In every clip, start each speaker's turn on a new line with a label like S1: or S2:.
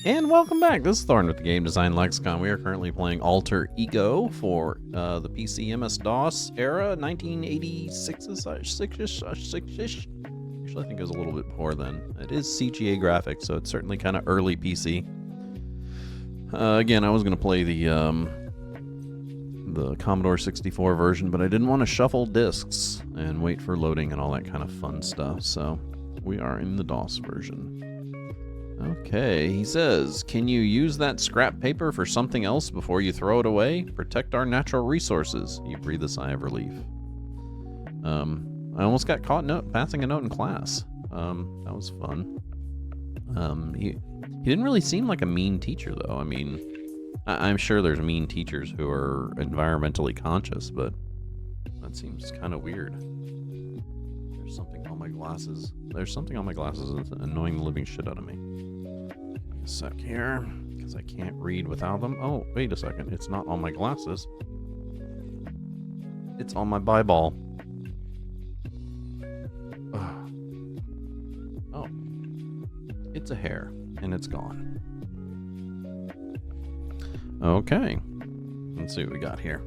S1: And welcome back. This is Thorn with the Game Design Lexicon. We are currently playing Alter Ego for the PC MS-DOS era, 1986-ish, 6-ish. Actually, I think it was a little bit before then. It is CGA graphics, so it's certainly kind of early PC. Again, I was going to play the Commodore 64 version, but I didn't want to shuffle discs and wait for loading and all that kind of fun stuff, so we are in the DOS version. Okay, he says, can you use that scrap paper for something else before you throw it away? Protect our natural resources. You breathe a sigh of relief. I almost got caught passing a note in class. That was fun. He didn't really seem like a mean teacher, though. I mean, I'm sure there's mean teachers who are environmentally conscious, but that seems kind of weird. There's something on my glasses. There's something on my glasses that's annoying the living shit out of me. A sec here, because I can't read without them. Oh, wait a second. It's not on my glasses. It's on my Bible. Oh. It's a hair, and it's gone. Okay. Let's see what we got here.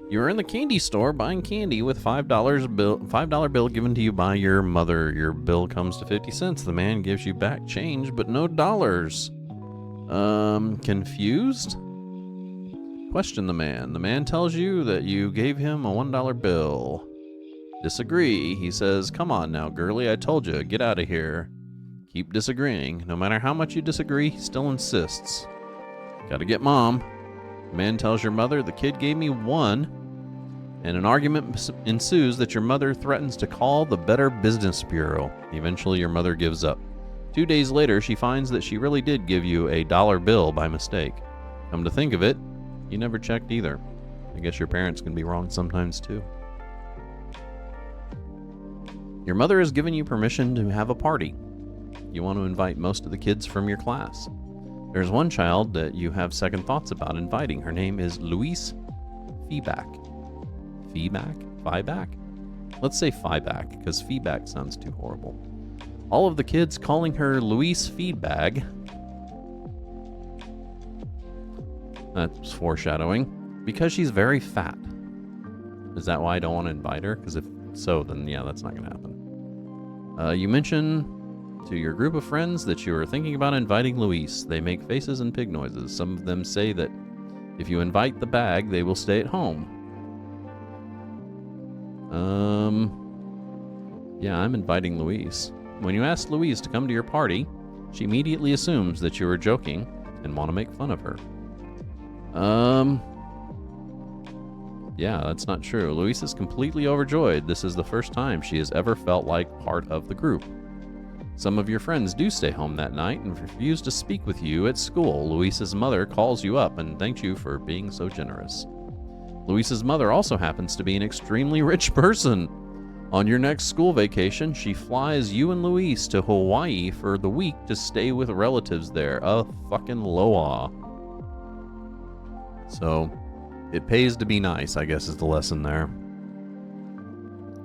S1: You are in the candy store buying candy with $5 bill given to you by your mother. Your bill comes to 50 cents. The man gives you back change, but no dollars. Confused? Question the man. The man tells you that you gave him a $1 bill. Disagree. He says, come on now, girlie, I told you, get out of here. Keep disagreeing. No matter how much you disagree, he still insists. Gotta get mom. The man tells your mother, the kid gave me one. And an argument ensues that your mother threatens to call the Better Business Bureau. Eventually, your mother gives up. 2 days later, she finds that she really did give you a $1 bill by mistake. Come to think of it, you never checked either. I guess your parents can be wrong sometimes, too. Your mother has given you permission to have a party. You want to invite most of the kids from your class. There's one child that you have second thoughts about inviting. Her name is Louise Feeback. Feeback? Let's say Feeback, because feedback sounds too horrible. All of the kids calling her Louise Feedbag. That's foreshadowing. Because she's very fat. Is that why I don't want to invite her? Because if so, then yeah, that's not going to happen. You mention to your group of friends that you are thinking about inviting Louise. They make faces and pig noises. Some of them say that if you invite the bag, they will stay at home. Yeah, I'm inviting Louise. When you ask Louise to come to your party, she immediately assumes that you are joking and want to make fun of her. Yeah, that's not true. Louise is completely overjoyed. This is the first time she has ever felt like part of the group. Some of your friends do stay home that night and refuse to speak with you at school. Louise's mother calls you up and thanks you for being so generous. Louise's mother also happens to be an extremely rich person. On your next school vacation, she flies you and Louise to Hawaii for the week to stay with relatives there. A fucking loa. So, it pays to be nice, I guess is the lesson there.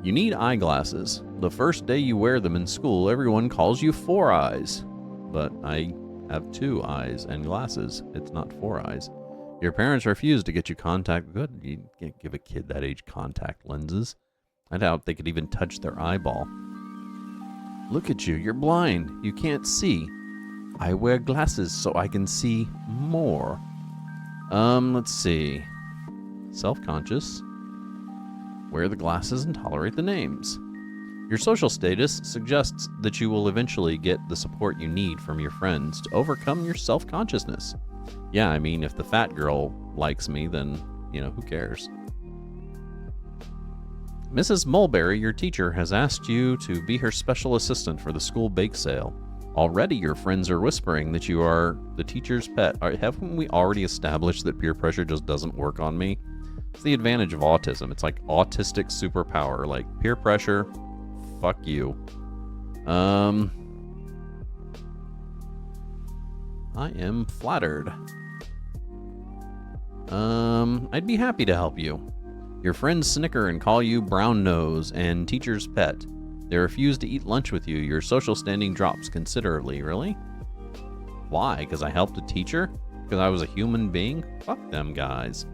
S1: You need eyeglasses. The first day you wear them in school, everyone calls you Four Eyes. But I have 2 eyes and glasses. It's not 4 eyes. Your parents refuse to get you contact. Good, you can't give a kid that age contact lenses. I doubt they could even touch their eyeball. Look at you, you're blind. You can't see. I wear glasses so I can see more. Let's see. Self-conscious. Wear the glasses and tolerate the names. Your social status suggests that you will eventually get the support you need from your friends to overcome your self-consciousness. Yeah, I mean, if the fat girl likes me, then, you know, who cares? Mrs. Mulberry, your teacher, has asked you to be her special assistant for the school bake sale. Already your friends are whispering that you are the teacher's pet. Haven't we already established that peer pressure just doesn't work on me? It's the advantage of autism. It's like autistic superpower. Like, peer pressure, fuck you. I am flattered. I'd be happy to help you. Your friends snicker and call you brown nose and teacher's pet. They refuse to eat lunch with you. Your social standing drops considerably. Really? Why? Because I helped a teacher? Because I was a human being? Fuck them guys.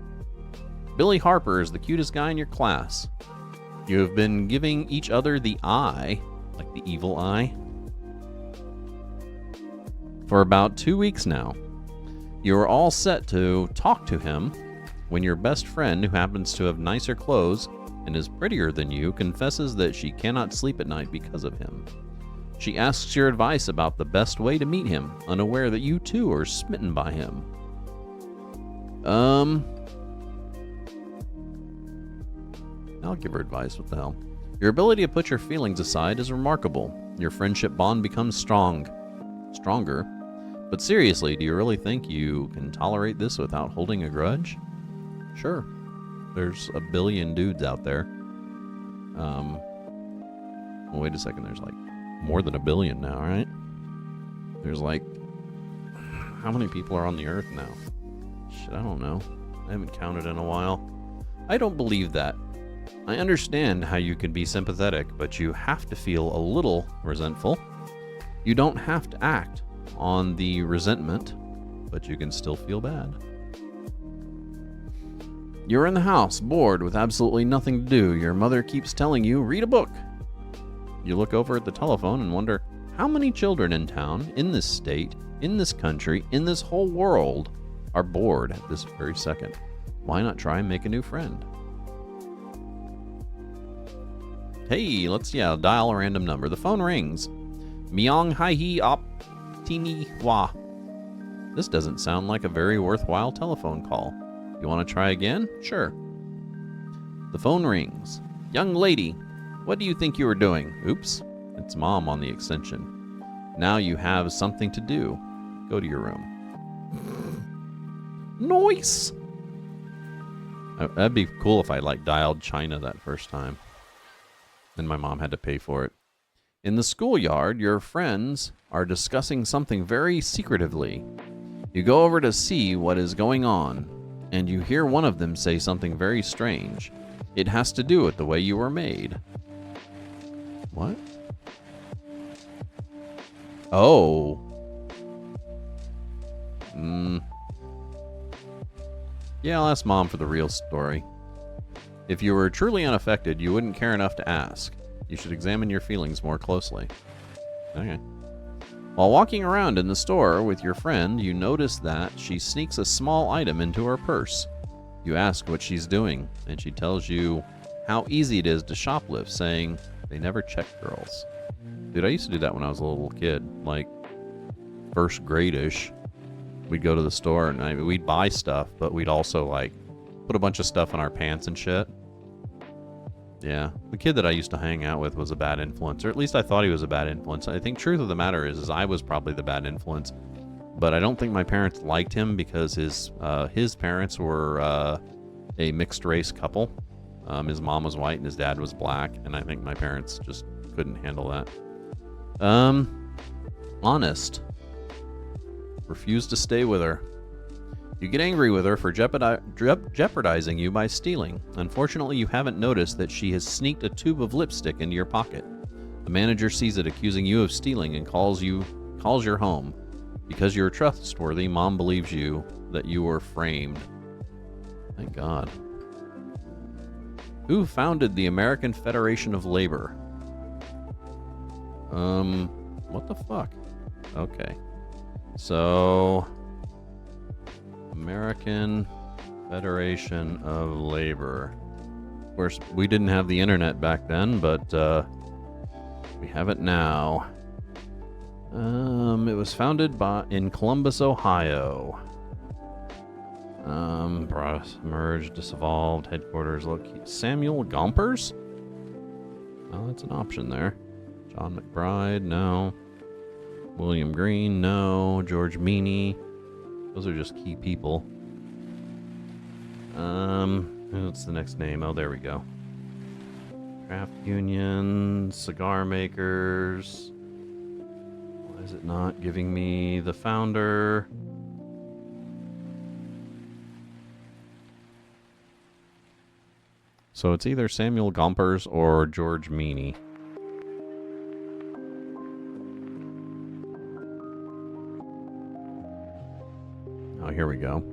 S1: Billy Harper is the cutest guy in your class. You have been giving each other the eye, like the evil eye, for about 2 weeks now. You are all set to talk to him when your best friend, who happens to have nicer clothes and is prettier than you, confesses that she cannot sleep at night because of him. She asks your advice about the best way to meet him, unaware that you too are smitten by him. I'll give her advice. What the hell? Your ability to put your feelings aside is remarkable. Your friendship bond becomes stronger. But seriously, do you really think you can tolerate this without holding a grudge? Sure. There's a billion dudes out there. Well, wait a second. There's like more than a billion now, right? There's like... How many people are on the earth now? Shit, I don't know. I haven't counted in a while. I don't believe that. I understand how you can be sympathetic, but you have to feel a little resentful. You don't have to act on the resentment, but you can still feel bad. You're in the house, bored, with absolutely nothing to do. Your mother keeps telling you, read a book. You look over at the telephone and wonder, how many children in town, in this state, in this country, in this whole world, are bored at this very second? Why not try and make a new friend? Hey, let's, dial a random number. The phone rings. Myong hai hi op tini wa. This doesn't sound like a very worthwhile telephone call. You want to try again? Sure. The phone rings. Young lady, what do you think you were doing? Oops, it's Mom on the extension. Now you have something to do. Go to your room. Nice! That'd be cool if I, dialed China that first time. And my mom had to pay for it. In the schoolyard, your friends are discussing something very secretively. You go over to see what is going on, and you hear one of them say something very strange. It has to do with the way you were made. What? Oh. Yeah, I'll ask Mom for the real story. If you were truly unaffected, you wouldn't care enough to ask. You should examine your feelings more closely. Okay. While walking around in the store with your friend, you notice that she sneaks a small item into her purse. You ask what she's doing, and she tells you how easy it is to shoplift, saying they never check girls. Dude, I used to do that when I was a little kid, like first grade-ish. We'd go to the store and we'd buy stuff, but we'd also put a bunch of stuff in our pants and shit. Yeah, the kid that I used to hang out with was a bad influence, or at least I thought he was a bad influence. I think truth of the matter is I was probably the bad influence, but I don't think my parents liked him because his parents were a mixed race couple. His mom was white and his dad was black, and I think my parents just couldn't handle that. Honest. Refused to stay with her. You get angry with her for jeopardizing you by stealing. Unfortunately, you haven't noticed that she has sneaked a tube of lipstick into your pocket. The manager sees it, accusing you of stealing, and calls your home. Because you're trustworthy, Mom believes you that you were framed. Thank God. Who founded the American Federation of Labor? What the fuck? Okay. So... American Federation of Labor. Of course, we didn't have the internet back then, but we have it now. It was founded in Columbus, Ohio. Merged, disevolved, headquarters located. Samuel Gompers? Oh, that's an option there. John McBride, no. William Green, no. George Meany. Those are just key people. What's the next name? Oh, there we go. Craft union, cigar makers. Why is it not giving me the founder? So it's either Samuel Gompers or George Meany. here we go.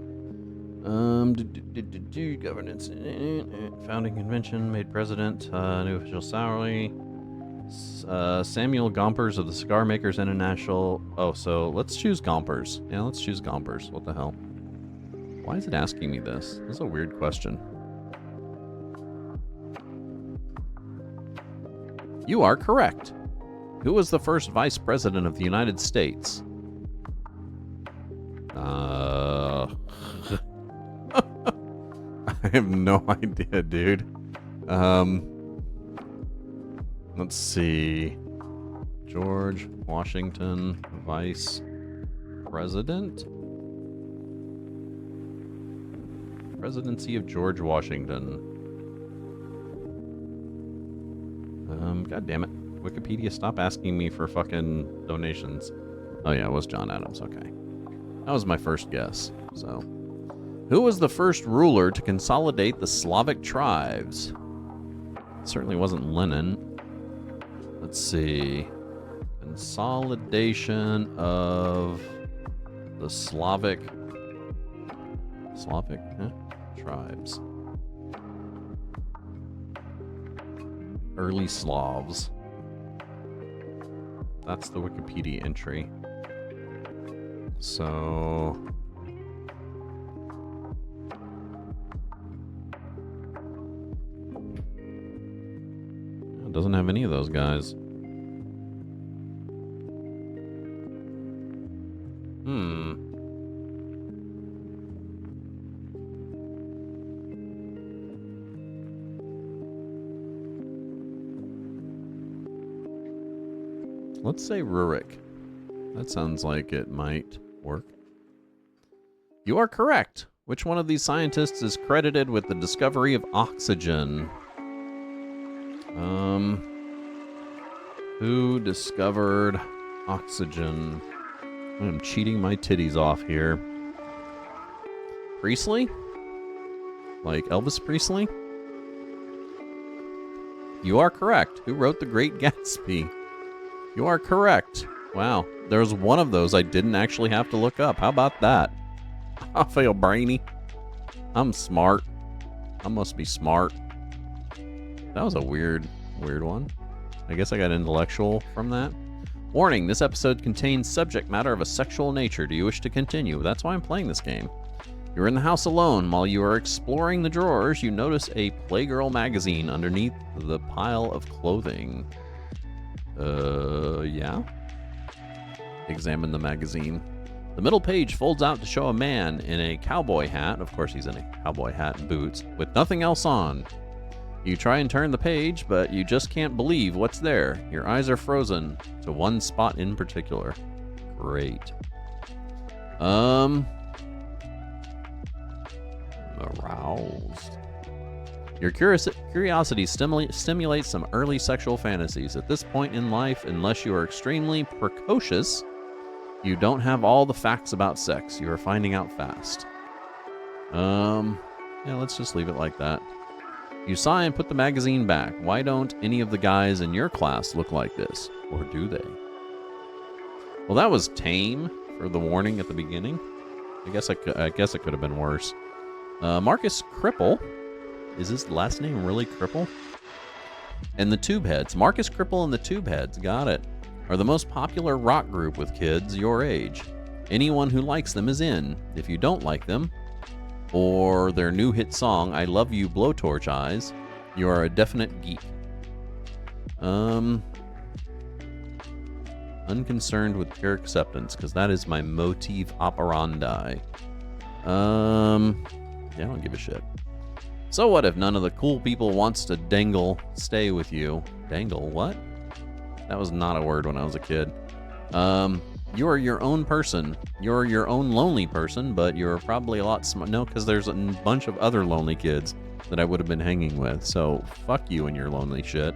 S1: Governance, founding convention, made president, new official salary. Samuel Gompers of the Cigar Makers International. Oh, so let's choose Gompers. Yeah, let's choose Gompers. What the hell? Why is it asking me this? This is a weird question. You are correct. Who was the first vice president of the United States? I have no idea, dude. Let's see. George Washington, vice president? Presidency of George Washington. God damn it. Wikipedia, stop asking me for fucking donations. Oh yeah, it was John Adams, okay. That was my first guess, so. Who was the first ruler to consolidate the Slavic tribes? It certainly wasn't Lenin. Let's see. Consolidation of the Slavic tribes. Early Slavs. That's the Wikipedia entry. So... it doesn't have any of those guys. Let's say Rurik. That sounds like it might work. You are correct. Which one of these scientists is credited with the discovery of oxygen? Who discovered oxygen? I'm cheating my titties off here. Priestley? Like Elvis Presley? You are correct. Who wrote The Great Gatsby? You are correct. Wow. There's one of those I didn't actually have to look up. How about that? I feel brainy. I'm smart. I must be smart. That was a weird one. I guess I got intellectual from that. Warning, this episode contains subject matter of a sexual nature. Do you wish to continue? That's why I'm playing this game. You're in the house alone. While you are exploring the drawers, you notice a Playgirl magazine underneath the pile of clothing. Yeah? Examine the magazine. The middle page folds out to show a man in a cowboy hat. Of course, he's in a cowboy hat and boots, with nothing else on. You try and turn the page, but you just can't believe what's there. Your eyes are frozen to one spot in particular. Great. Aroused. Your curiosity stimulates some early sexual fantasies. At this point in life, unless you are extremely precocious, you don't have all the facts about sex. You are finding out fast. Yeah, let's just leave it like that. You sigh and put the magazine back. Why don't any of the guys in your class look like this? Or do they? Well, that was tame for the warning at the beginning. I guess it could have been worse. Marcus Cripple. Is his last name really Cripple? And the Tubeheads. Marcus Cripple and the Tubeheads. Got it. Are the most popular rock group with kids your age. Anyone who likes them is in. If you don't like them, or their new hit song, I Love You Blowtorch Eyes, you are a definite geek. Unconcerned with peer acceptance, because that is my motif operandi. Yeah, I don't give a shit. So what if none of the cool people wants to stay with you? Dangle, what? That was not a word when I was a kid. You are your own person. You're your own lonely person, but you're probably a lot smart. No, because there's a bunch of other lonely kids that I would have been hanging with. So fuck you and your lonely shit.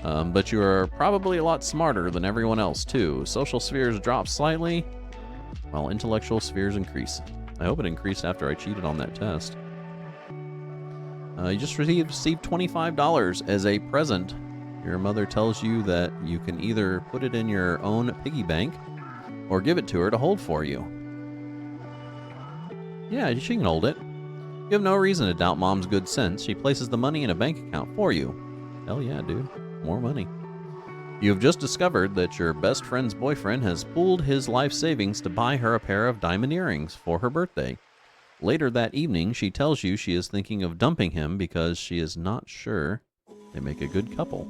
S1: But you are probably a lot smarter than everyone else, too. Social spheres drop slightly, while intellectual spheres increase. I hope it increased after I cheated on that test. You just received $25 as a present. Your mother tells you that you can either put it in your own piggy bank or give it to her to hold for you. Yeah, she can hold it. You have no reason to doubt Mom's good sense. She places the money in a bank account for you. Hell yeah, dude. More money. You have just discovered that your best friend's boyfriend has pooled his life savings to buy her a pair of diamond earrings for her birthday. Later that evening, she tells you she is thinking of dumping him because she is not sure they make a good couple.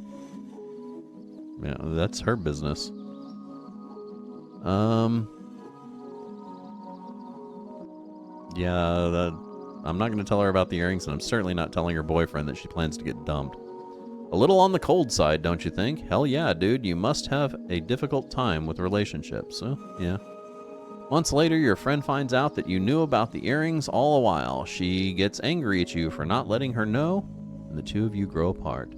S1: Yeah, that's her business. Yeah, I'm not going to tell her about the earrings, and I'm certainly not telling her boyfriend that she plans to get dumped. A little on the cold side, don't you think? Hell yeah, dude, you must have a difficult time with relationships. So, yeah. Months later, your friend finds out that you knew about the earrings all the while. She gets angry at you for not letting her know, and the two of you grow apart.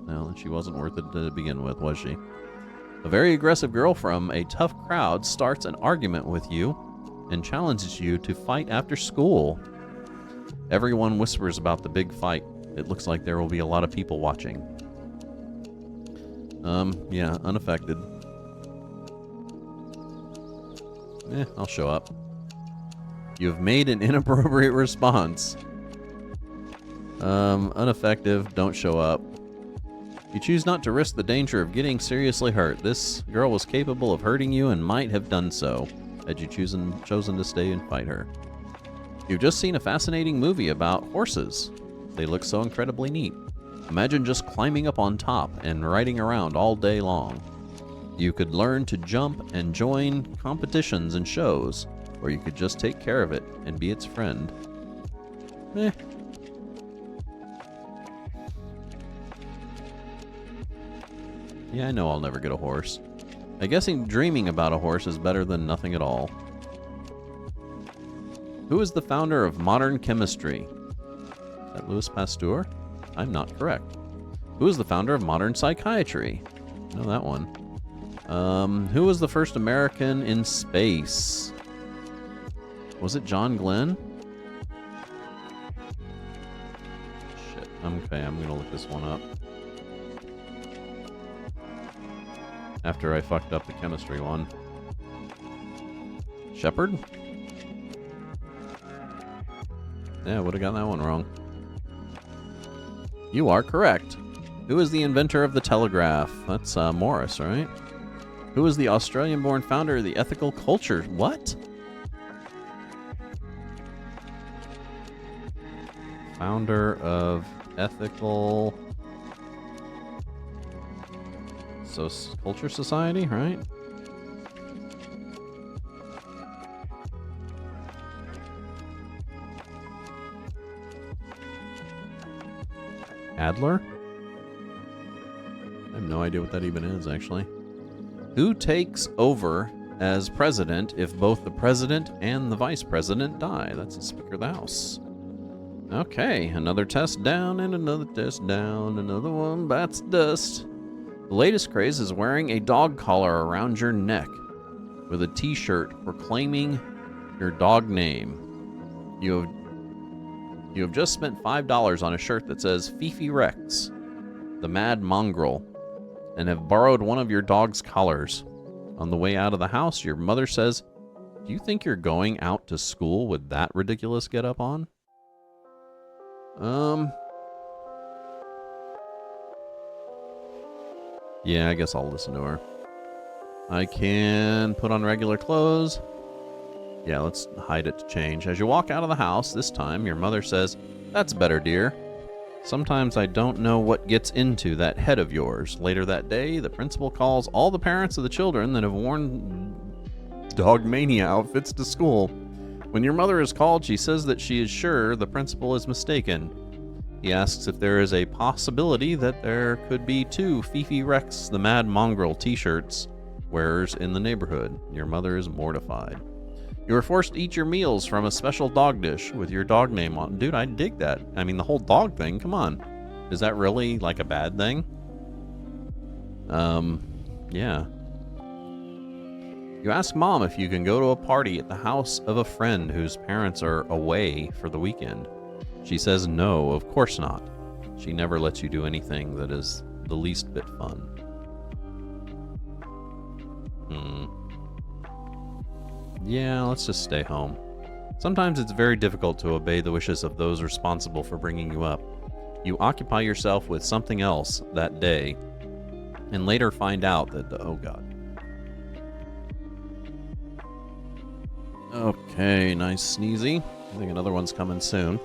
S1: Well, she wasn't worth it to begin with, was she? A very aggressive girl from a tough crowd starts an argument with you and challenges you to fight after school. Everyone whispers about the big fight. It looks like there will be a lot of people watching. Yeah, unaffected. I'll show up. You have made an inappropriate response. Ineffective, don't show up. You choose not to risk the danger of getting seriously hurt. This girl was capable of hurting you and might have done so, had you chosen to stay and fight her. You've just seen a fascinating movie about horses. They look so incredibly neat. Imagine just climbing up on top and riding around all day long. You could learn to jump and join competitions and shows, or you could just take care of it and be its friend. Yeah, I know I'll never get a horse. I guess dreaming about a horse is better than nothing at all. Who is the founder of modern chemistry? Is that Louis Pasteur? I'm not correct. Who is the founder of modern psychiatry? I know that one. Who was the first American in space? Was it John Glenn? Shit. Okay, I'm gonna look this one up. After I fucked up the chemistry one. Shepard? Yeah, would have gotten that one wrong. You are correct. Who is the inventor of the telegraph? That's Morris, right? Who is the Australian-born founder of the ethical culture? What? Founder of ethical... Culture Society, right? Adler? I have no idea what that even is, actually. Who takes over as president if both the president and the vice president die? That's the Speaker of the House. Okay, another test down and another test down. Another one bites dust. The latest craze is wearing a dog collar around your neck with a t-shirt proclaiming your dog name. You have just spent $5 on a shirt that says Fifi Rex, the Mad Mongrel, and have borrowed one of your dog's collars. On the way out of the house, your mother says, "Do you think you're going out to school with that ridiculous getup on?" Yeah, I guess I'll listen to her. I can put on regular clothes. Yeah, let's hide it to change. As you walk out of the house, this time your mother says, "That's better, dear. Sometimes I don't know what gets into that head of yours." Later that day, the principal calls all the parents of the children that have worn Dogmania outfits to school. When your mother is called, she says that she is sure the principal is mistaken. He asks if there is a possibility that there could be two Fifi Rex, the Mad Mongrel t-shirts wearers in the neighborhood. Your mother is mortified. You are forced to eat your meals from a special dog dish with your dog name on. Dude, I dig that. I mean, the whole dog thing, come on. Is that really like a bad thing? Yeah. You ask Mom if you can go to a party at the house of a friend whose parents are away for the weekend. She says no, of course not. She never lets you do anything that is the least bit fun. Yeah, let's just stay home. Sometimes it's very difficult to obey the wishes of those responsible for bringing you up. You occupy yourself with something else that day, and later find out that oh god. Okay, nice sneezy. I think another one's coming soon.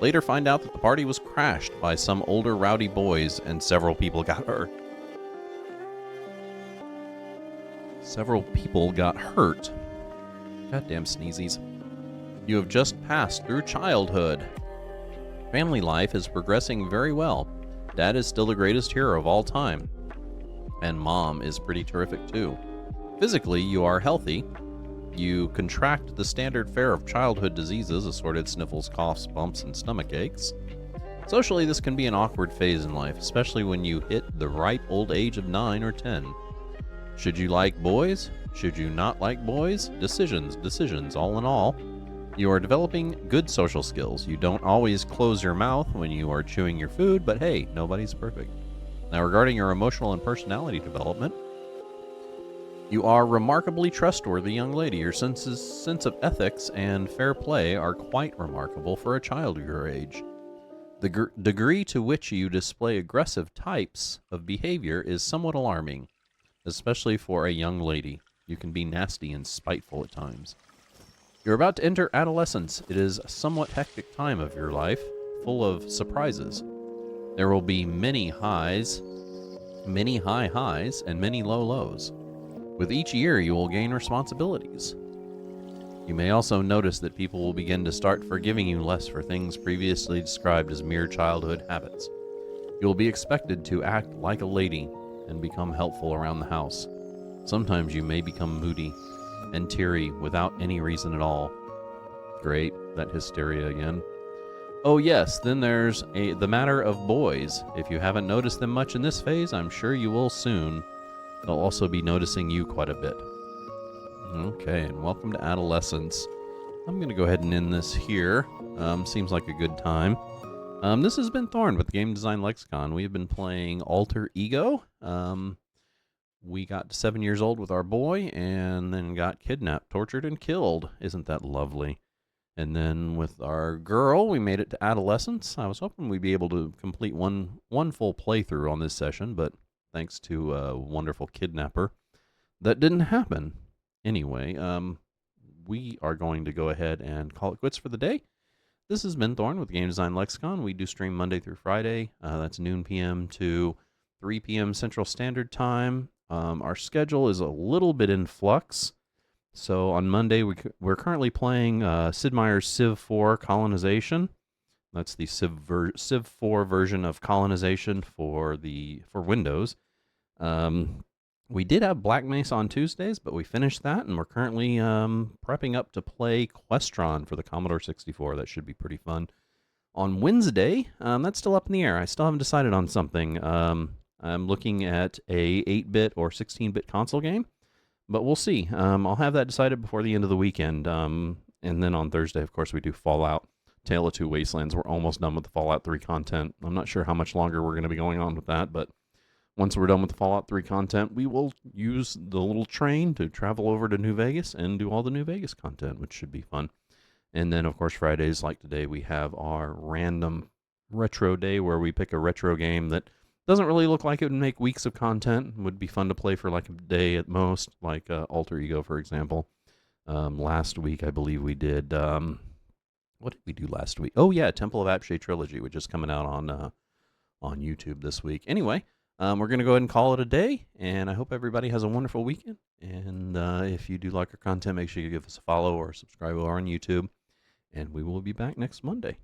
S1: Later find out that the party was crashed by some older rowdy boys and several people got hurt. Goddamn sneezies. You have just passed through childhood. Family life is progressing very well. Dad is still the greatest hero of all time. And Mom is pretty terrific too. Physically, you are healthy. You contract the standard fare of childhood diseases, assorted sniffles, coughs, bumps, and stomach aches. Socially, this can be an awkward phase in life, especially when you hit the ripe old age of 9 or 10. Should you like boys? Should you not like boys? Decisions, all in all. You are developing good social skills. You don't always close your mouth when you are chewing your food, but hey, nobody's perfect. Now, regarding your emotional and personality development, you are remarkably trustworthy young lady. Your sense of ethics and fair play are quite remarkable for a child of your age. The degree to which you display aggressive types of behavior is somewhat alarming, especially for a young lady. You can be nasty and spiteful at times. You're about to enter adolescence. It is a somewhat hectic time of your life, full of surprises. There will be many highs, many high highs, and many low lows. With each year, you will gain responsibilities. You may also notice that people will begin to start forgiving you less for things previously described as mere childhood habits. You will be expected to act like a lady and become helpful around the house. Sometimes you may become moody and teary without any reason at all. Great, that hysteria again. Oh yes, then there's the matter of boys. If you haven't noticed them much in this phase, I'm sure you will soon. They'll also be noticing you quite a bit. Okay, and welcome to adolescence. I'm going to go ahead and end this here. Seems like a good time. This has been Thorn with Game Design Lexicon. We have been playing Alter Ego. We got to 7 years old with our boy and then got kidnapped, tortured, and killed. Isn't that lovely? And then with our girl, we made it to adolescence. I was hoping we'd be able to complete one full playthrough on this session, but thanks to a wonderful kidnapper, that didn't happen. Anyway, we are going to go ahead and call it quits for the day. This has been Thorn with Game Design Lexicon. We do stream Monday through Friday. That's noon p.m. to 3 p.m. Central Standard Time. Our schedule is a little bit in flux. So on Monday, we're currently playing Sid Meier's Civ 4 Colonization. That's the Civ 4 version of Colonization for Windows. We did have Black Mesa on Tuesdays, but we finished that, and we're currently prepping up to play Questron for the Commodore 64. That should be pretty fun. On Wednesday, that's still up in the air. I still haven't decided on something. I'm looking at a 8-bit or 16-bit console game, but we'll see. I'll have that decided before the end of the weekend. And then on Thursday, of course, we do Fallout. Tale of Two Wastelands. We're almost done with the Fallout 3 content. I'm not sure how much longer we're going to be going on with that, but once we're done with the Fallout 3 content, we will use the little train to travel over to New Vegas and do all the New Vegas content, which should be fun. And then, of course, Fridays, like today, we have our random retro day where we pick a retro game that doesn't really look like it would make weeks of content. It would be fun to play for like a day at most, like Alter Ego, for example. Last week, I believe we did... what did we do last week? Oh, yeah, Temple of Apshai Trilogy, which is coming out on YouTube this week. Anyway, we're going to go ahead and call it a day, and I hope everybody has a wonderful weekend. And if you do like our content, make sure you give us a follow or subscribe over on YouTube, and we will be back next Monday.